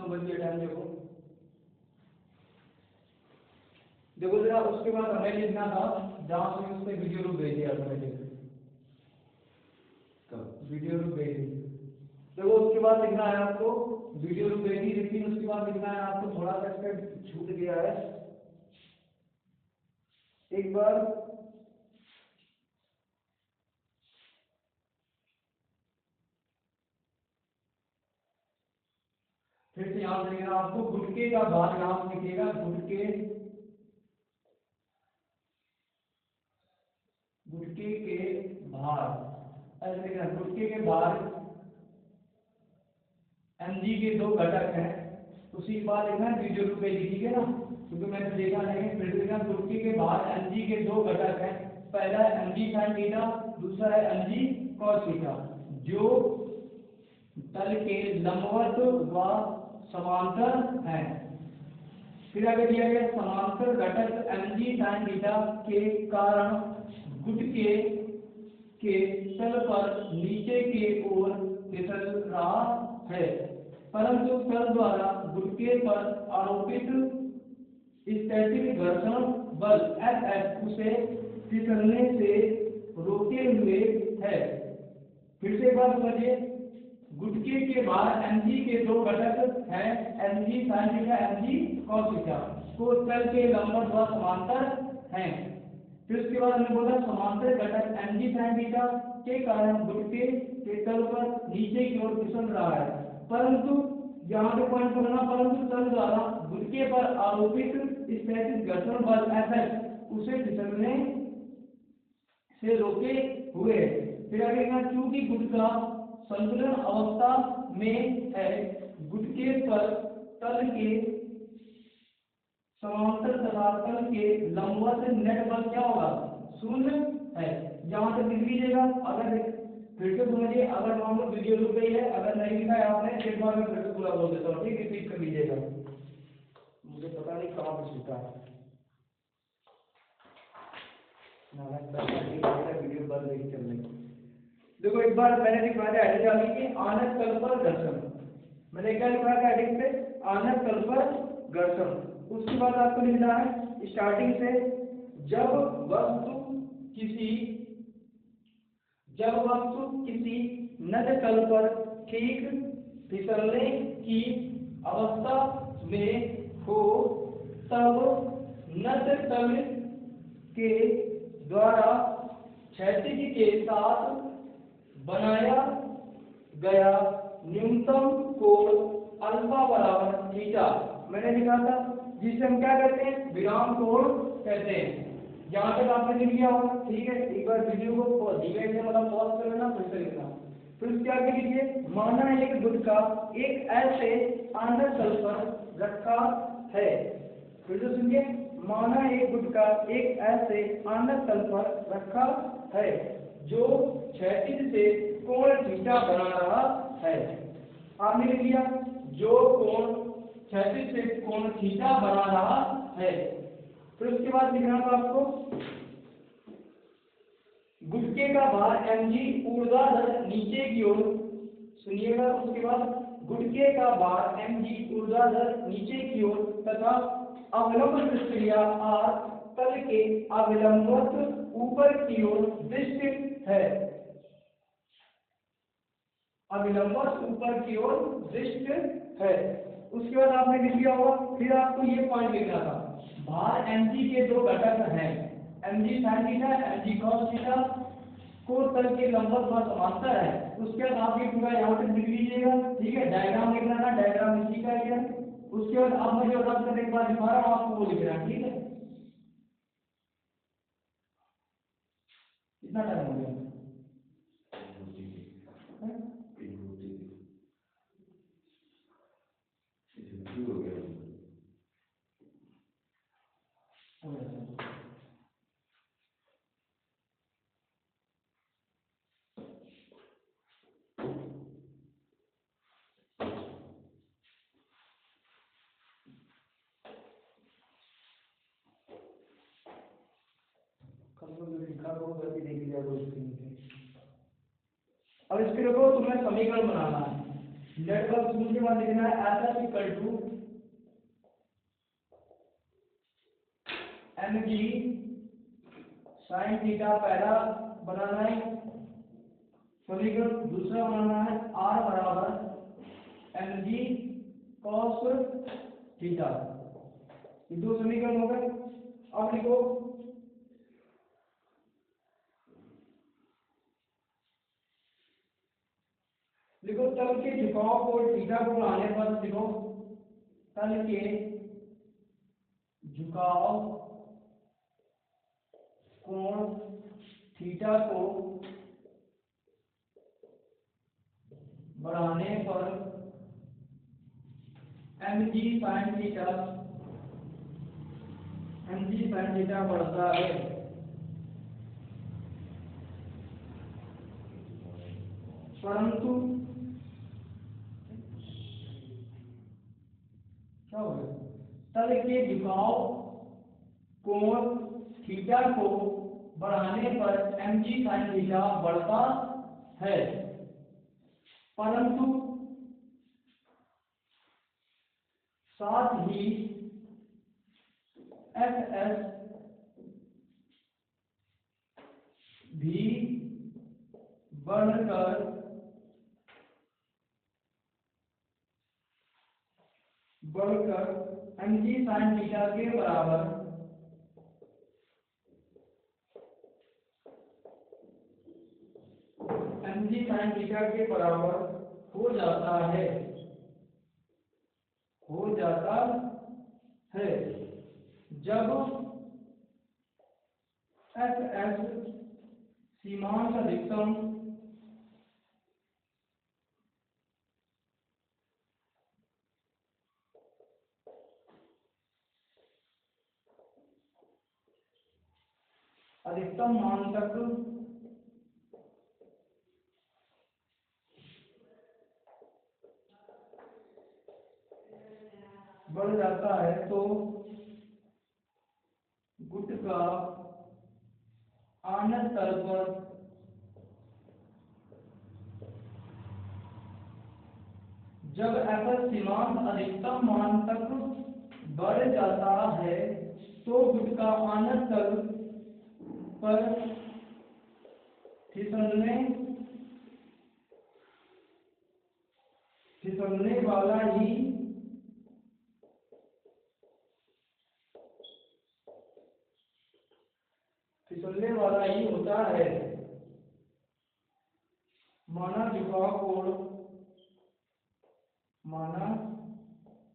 कितना बच गया टाइम देखो। देखो जरा उसके बाद हमें लिखना था जहां से उसने वीडियो रूप भेजी ऑटोमेटिक वीडियो रूप भेजी। देखो उसके बाद लिखना है आपको वीडियो रूप भेजी, लेकिन उसके बाद लिखना है आपको थोड़ा सा इसका छूट गया है। एक बार फिर से यहाँ से लिखना आपको गुटके का भाग, यहाँ से लिखिएगा गुटके गुटके के भाग, ऐसे लिखना गुटके के भाग mg के दो घटक हैं। उसी के बाद लिखना वीडियो रूप में लिखिए ना, क्योंकि मैंने देखा नहीं। फिर लिखना गुटके के भाग mg के दो घटक हैं। पहला है mg sin थीटा, दूसरा है mg cos थीटा, जो तल के लंबवत व समांतर हैं। फिर आगे दिया गया समांतर घटक mg sin थीटा के कारण गुटके के तल पर नीचे की ओर फिसल रहा है, परंतु तल द्वारा गुटके पर आरोपित स्थैतिक घर्षण बल Fs उसे फिसलने से रोके हुए है। फिर से एक बार समझिए, गुटके के बाहर mg के दो घटक हैं, mg sin theta mg cos theta, को तल के लंबवत व समांतर हैं। फिर उसके बाद हमने बोला समांतर घटक mg sin थीटा के कारण गुटके के तल पर नीचे की ओर फिसल रहा है, परंतु यहाँ पे पॉइंट करना, परंतु तल द्वारा गुटके पर आरोपित स्थैतिक घर्षण बल Fs उसे फिसलने से रोके हुए। फिर आगे चूंकि गुटका संतुलन अवस्था में है, गुटके पर तल के समांतर तथा तल के लंबवत नेट बल क्या होगा, शून्य है। यहाँ तक लिख लीजिएगा। अगर फिर से समझिए, अगर मान लो वीडियो रुक गई है, अगर नहीं लिखा है आपने, एक बार मैं फिर से पूरा बोल देता हूँ, ठीक, रिपीट कर लीजिएगा। मुझे पता नहीं कहाँ पे छूटा है, वीडियो बंद नहीं चल रही। देखो एक बार मैंने लिखवाया था हेडिंग डाली कि आनत तल पर घर्षण, मैंने क्या लिखवाया था हेडिंग पे, आनत तल पर घर्षण। उसके बाद आपको लिखना है स्टार्टिंग से, जब वस्तु किसी नद तल पर ठीक फिसलने की अवस्था में हो, तब नद तल के द्वारा क्षैतिज के साथ बनाया गया न्यूनतम कोण अल्फा बराबर थीटा, मैंने लिखा था, जिसे हम क्या कहते हैं, विराम कोण कहते हैं। यहाँ तक आपने लिख लिया होगा, ठीक है। एक बार वीडियो को धीरे से मतलब पॉज कर लेना, फिर से लिखना। फिर उसके आगे लिखिए, माना एक गुटका एक ऐसे आनत तल पर रखा है। फिर से सुनिए, माना एक गुटका एक ऐसे आनत तल पर रखा है जो क्षैतिज से कोण थीटा बना रहा है। आपने लिख लिया, जो कोण क्षैतिज से कोण थीटा बना रहा है। फिर उसके बाद लिखना था आपको, गुटके का भार mg ऊर्ध्वाधर नीचे की ओर, सुनिएगा, उसके बाद गुटके का भार mg ऊर्ध्वाधर नीचे की ओर तथा अवलंब प्रक्रिया r तल के अविलंबवत ऊपर की ओर दृष्ट है, अविलंबवत ऊपर की ओर दृष्ट है। उसके बाद आपने लिख लिया होगा। फिर आपको ये पॉइंट लिखना था, भार mg के दो घटक हैं, mg sin theta mg cos theta, को तल के लंबवत व समांतर है। उसके बाद आप ये पूरा यहाँ पे लिख लीजिएगा, ठीक है। डायग्राम लिखना था, डायग्राम इसी का ही है। उसके बाद आप मुझे रब करने के बाद लिखा रहा हूँ, आपको वो लिखना है, ठीक है। कितना टाइम हो गया? अब इसके देखो तुम्हें समीकरण बनाना है, नेट वर्क शुरू के बाद लिखना है S S equal to M G sine theta पहला बनाना है समीकरण, दूसरा बनाना है आर बराबर एम जी कॉस थीटा। ये दो समीकरण हो गए। अब लिखो तल के झुकाव को थीटा को बढ़ाने पर लिखो तल के झुकाव कोण थीटा को बढ़ाने पर एम जी साइन थीटा बढ़ता है। परंतु क्या हो गया, तल के झुकाव कोण थीटा को बढ़ाने पर एम जी साइन थीटा बढ़ता है, परंतु साथ ही एफ एस भी बढ़कर एम जी साइन थीटा के बराबर हो जाता है जब एफ एस सीमांत अधिकतम मान तक बढ़ जाता है तो गुट का आनत तल पर जब एफ सीमांत अधिकतम मान तक बढ़ जाता है तो गुट का आनत तल पर फिसलने वाला ही होता है। माना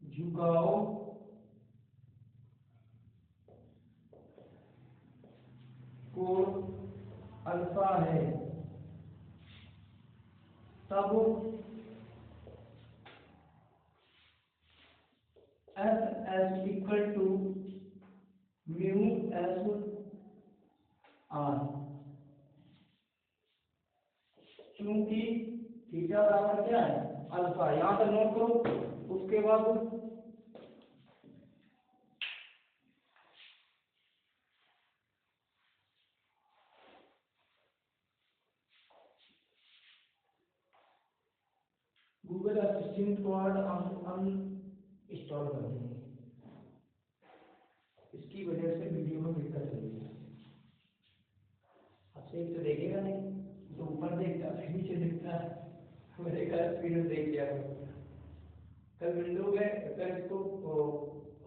झुकाव कोण अल्फा है, तब F S equal to mu S R, क्योंकि थीटा बराबर क्या है अल्फा, यहां तक नोट करो। उसके बाद गूगल असिस्टेंट को अनइंस्टॉल कर देंगे, इसकी वजह से वीडियो में दिक्कत होगी। आपसे एक तो देखेगा नहीं, तो ऊपर देखता है नीचे दिखता है, मेरे का स्क्रीन देख लिया। कल विंडो है, कल इसको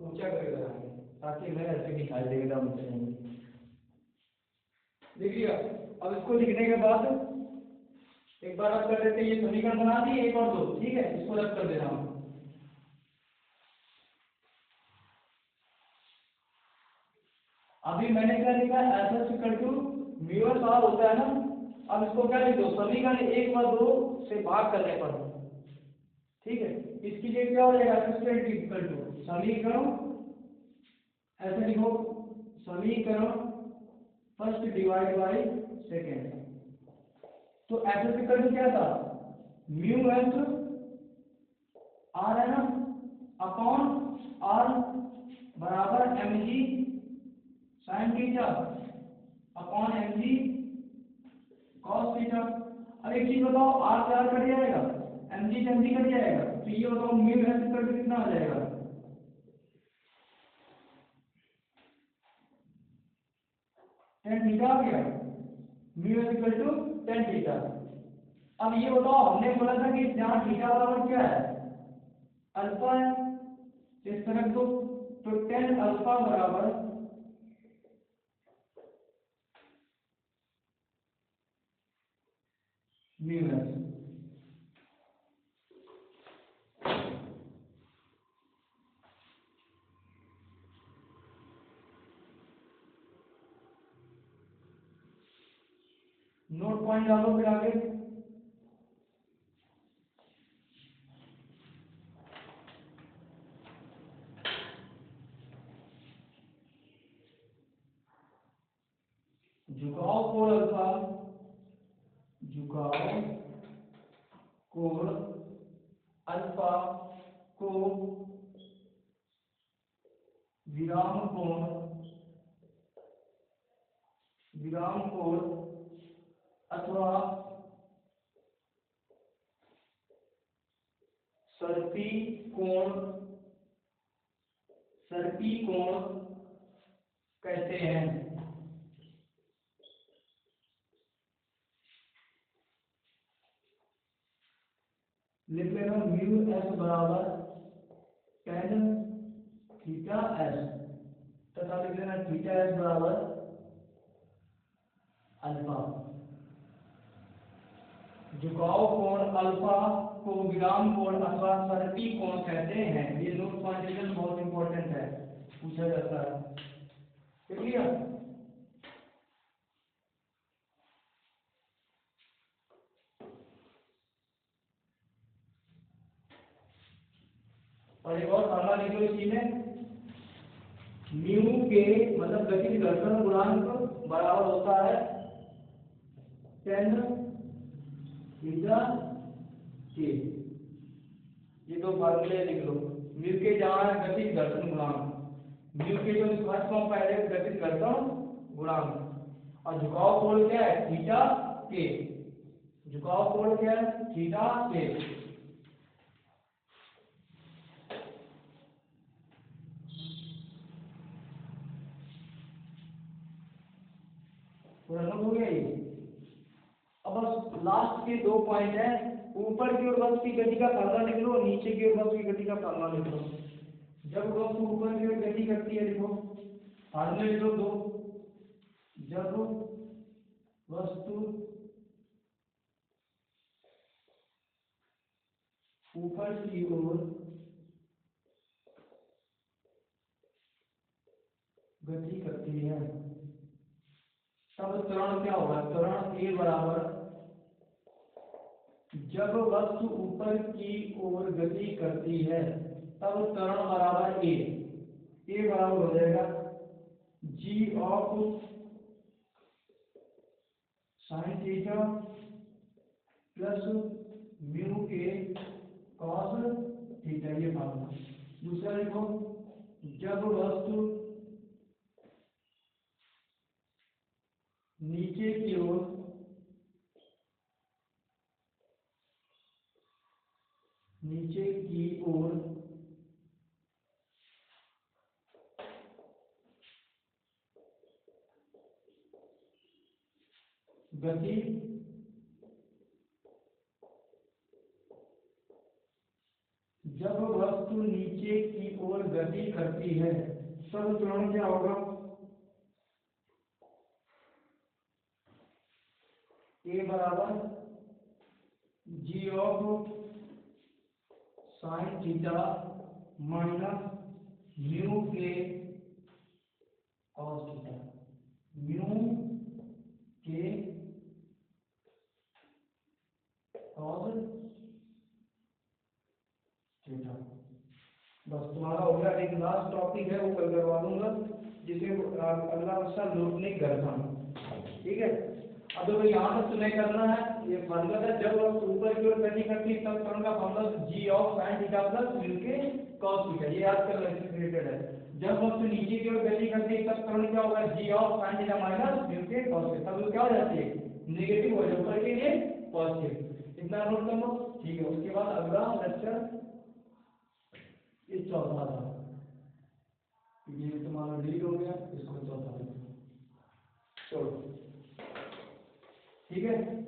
ऊंचा करके लगाएंगे ताकि मैं ऐसे दिखाई देगा मुझे। देखिए अब इसको लिखने के बाद एक बार आप कर लेते हैं, ये समीकरण बना दिए एक और दो, ठीक है, इसको रद्द कर देना। अभी मैंने क्या लिखा है, S S equal to mu S R होता है ना। अब इसको क्या लिख दो, समीकरण 1 व 2 से भाग करने पर, ठीक है। इसकी जगह क्या हो जाएगा, असिस्टेंट इक्वल टू समीकरण, ऐसे लिखो समीकरण फर्स्ट डिवाइड बाय सेकेंड। तो एस एस इक्वल टू क्या था, म्यू एस आर है ना, अपॉन आर बराबर M G sine theta upon M G cos theta. अब एक चीज बताओ, आर से आर कट जाएगा, एम एनजी से एनजी कट जाएगा, तो ये बताओ म्यू एस इक्वल टू कितना आ जाएगा, टेन थीटा आ गया, mu S equal to tan theta. अब ये बताओ हमने बोला था कि जहाँ थीटा बराबर क्या है, अल्फा है, इस तरह तो टेन अल्फा बराबर म्यू एस। नोट पॉइंट डालो फिर आगे। झुकाव कोण अल्फा, झुकाव कोण अल्फा को विराम कोण अथवा सर्पी कोण कहते हैं। लिख लेना म्यू एस बराबर टेन थीटा एस, तथा लिख लेना थीटा एस बराबर अल्फा। झुकाव कोण अल्फा को विराम कोण अथवा सर्पी कोण कहते हैं। ये नोट पॉइंट बहुत इंपॉर्टेंट है, पूछा जाता है, ठीक है। और एक और फार्मूला लिख लो इसी में, म्यू के मतलब गति घर्षण गुणांक बराबर होता है टेन थीटा के। ये दो फार्मूले लिख लो, म्यू के जहाँ गति घर्षण गुणांक, म्यू के जो फर्स्ट फॉर्म पहले गति घर्षण गुणांक, और झुकाव कोण क्या है, थीटा के। झुकाव कोण क्या है, थीटा के। पूरा नोट हो गया ये। अब बस लास्ट के दो पॉइंट है, ऊपर की ओर वस्तु की गति का फार्मूला लिख लो, नीचे की ओर वस्तु की गति का फार्मूला लिख लो। जब वस्तु ऊपर की ओर गति करती है, लिखो फार्मूले लिख लो दो। जब वस्तु ऊपर की ओर गति करती है, तब त्वरण क्या होगा, त्वरण ए बराबर, जब वस्तु ऊपर की ओर गति करती है तब त्वरण बराबर ए बराबर हो जाएगा g of sine theta plus mu के कॉस थीटा। ये फार्मूला। दूसरा लिखो, जब वस्तु नीचे की ओर गति जब वस्तु नीचे की ओर गति करती है तब त्वरण क्या होगा, ए बराबर g of sine theta minus mu के कॉस थीटा। म्यू के कॉस थीटा। बस तुम्हारा हो गया। एक लास्ट टॉपिक है वो कल करवा दूंगा, जिसे अगला उसका लूप नहीं करता, ठीक है। अब देखो यहाँ तक तुम्हें करना है, ये फार्मूला है, जब आप ऊपर की ओर गति करती है तब त्वरण का formula G of sine theta plus mu के कॉस थीटा। ये याद कर लो, इससे रिलेटेड है। जब वस्तु नीचे की ओर गति करती है तब त्वरण क्या होगा, g of sine theta minus mu के कॉस थीटा। तब वो क्या हो जाती है, नेगेटिव हो जाए, ऊपर के लिए पॉजिटिव। इतना नोट कर लो। ठीक है, उसके बाद अगला लेक्चर ये चौथा था, ये तुम्हारा डिलीट हो गया, इसको चौथा, चलो ठीक है।